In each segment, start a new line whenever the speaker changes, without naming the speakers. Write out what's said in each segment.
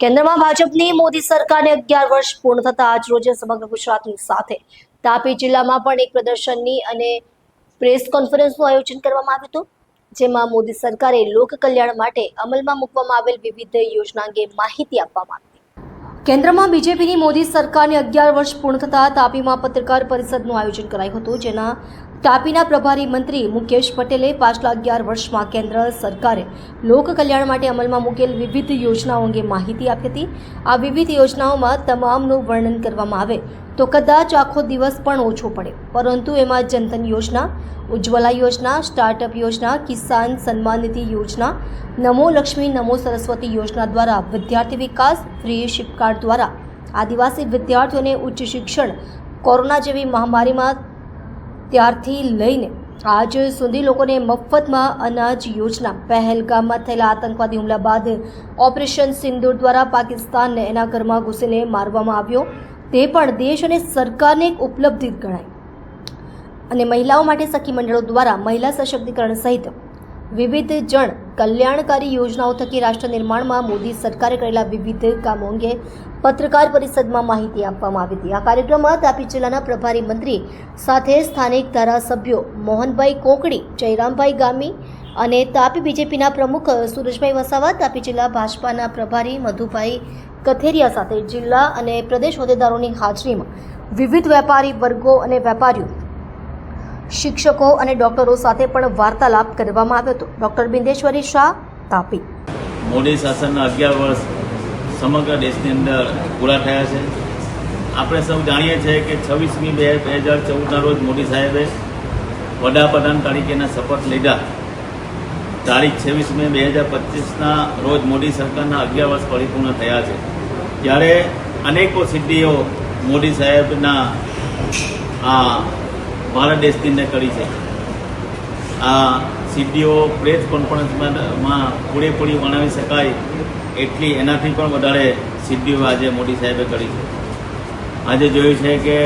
કેન્દ્રમાં ભાજપની મોદી સરકારને 11 વર્ષ પૂર્ણ થતા આજ રોજ સમગ્ર ગુજરાતની સાથે તાપી જિલ્લામાં પણ એક પ્રદર્શનની અને પ્રેસ કોન્ફરન્સનું આયોજન કરવામાં આવ્યું હતું, જેમાં મોદી સરકારે લોક કલ્યાણ માટે અમલમાં મૂકવામાં આવેલ વિવિધ યોજના અંગે માહિતી આપવામાં આવી। કેન્દ્રમાં બીજેપીની મોદી સરકારને 11 વર્ષ પૂર્ણ થતા તાપીમાં પત્રકાર પરિષદનું આયોજન કરાયું હતું, જેના તાપીના પ્રભારી મંત્રી મુકેશ પટેલે પાછલા 11 વર્ષમાં કેન્દ્ર સરકારે લોક કલ્યાણ માટે અમલમાં મૂકેલ વિવિધ યોજનાઓ અંગે માહિતી આપી હતી। આ વિવિધ યોજનાઓમાં તમામનું વર્ણન કરવામાં આવે તો કદાચ આખો દિવસ પણ ઓછો પડે, પરંતુ એમાં જનધન યોજના, ઉજ્જવલા યોજના, સ્ટાર્ટઅપ યોજના, કિસાન સન્માન નિધિ યોજના, નમો લક્ષ્મી નમો સરસ્વતી યોજના દ્વારા વિદ્યાર્થી વિકાસ, ફ્રી શિપ કાર્ડ દ્વારા આદિવાસી વિદ્યાર્થીઓને ઉચ્ચ શિક્ષણ, કોરોના જેવી મહામારીમાં ત્યારથી લઈને આજ સુધી લોકોને મફતમાં અનાજ યોજના, પહેલગામમાં થયેલા આતંકવાદી હુમલા બાદ ઓપરેશન સિંદૂર દ્વારા પાકિસ્તાનને એના ઘરમાં ઘૂસીને મારવામાં આવ્યો, તે પણ દેશ અને સરકારને એક ઉપલબ્ધિ ગણાય। અને મહિલાઓ માટે સખી મંડળો દ્વારા મહિલા સશક્તિકરણ સહિત વિવિધ જન કલ્યાણકારી યોજનાઓ થકી રાષ્ટ્ર નિર્માણમાં મોદી સરકારે કરેલા વિવિધ કામો અંગે પત્રકાર પરિષદમાં માહિતી આપવામાં આવી હતી। આ કાર્યક્રમમાં તાપી જિલ્લાના પ્રભારી મંત્રી સાથે સ્થાનિક ધારાસભ્યો મોહનભાઈ કોકડી, જયરામભાઈ ગામી અને તાપી બીજેપીના પ્રમુખ સુરેશભાઈ વસાવા, તાપી જિલ્લા ભાજપાના પ્રભારી મધુભાઈ કથેરિયા સાથે જિલ્લા અને પ્રદેશ હોદ્દેદારોની હાજરીમાં વિવિધ વેપારી વર્ગો અને વેપારીઓ, શિક્ષકો અને ડોક્ટરો સાથે પણ વાર્તાલાપ કરવામાં આવ્યો હતો। ડોક્ટર બિંદેશ્વરી શાહ, તાપી।
મોદી શાસનના 11 વર્ષ સમગ્ર દેશની અંદર પૂરા થયા છે। આપણે સૌ જાણીએ છીએ કે 26મી 2014ના રોજ મોદી સાહેબે વડાપ્રધાન તરીકેના શપથ લીધા। તારીખ 26 મે 2025ના રોજ મોદી સરકારના 11 વર્ષ પરિપૂર્ણ થયા છે, ત્યારે અનેકો સિદ્ધિઓ મોદી સાહેબના આ ભારત દેશની અંદર કરી છે। આ સિદ્ધિઓ પ્રેસ કોન્ફરન્સમાં પૂરેપૂરી વર્ણવી શકાય એટલી એનાથી પણ વધારે સિદ્ધિઓ આજે મોદી સાહેબે કરી છે। આજે જોયું છે કે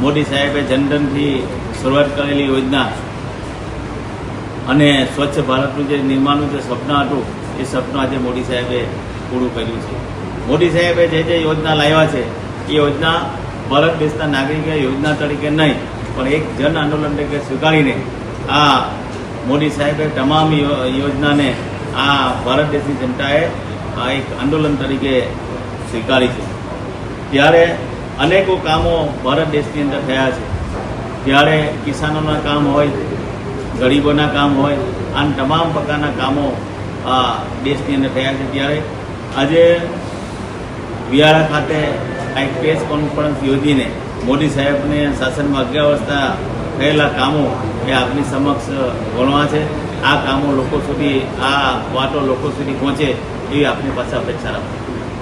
મોદી સાહેબે જનધનથી શરૂઆત કરેલી યોજના અને સ્વચ્છ ભારતનું જે નિર્માણનું જે સપના હતું, એ સપનું આજે મોદી સાહેબે પૂરું કર્યું છે। મોદી સાહેબે જે યોજના લાવ્યા છે, એ યોજના ભારત દેશના નાગરિકે યોજના તરીકે નહીં પણ એક જન આંદોલન તરીકે સ્વીકારીને આ મોદી સાહેબે તમામ યોજનાને આ ભારત દેશની જનતાએ આ એક આંદોલન તરીકે સ્વીકારી છે। ત્યારે અનેકો કામો ભારત દેશની અંદર થયા છે, ત્યારે કિસાનોના કામ હોય, ગરીબોના કામ હોય, આ તમામ પ્રકારના કામો આ દેશની અંદર થયા છે। ત્યારે આજે વિયાળા ખાતે એક પ્રેસ કોન્ફરન્સ યોજીને મોદી સાહેબને શાસનમાં 11 વર્ષના થયેલા કામો એ આપની સમક્ષ ગણવા છે। આ કામો લોકો સુધી, આ વાતો લોકો સુધી પહોંચે એવી આપની પાસે અપેક્ષા રાખું છું।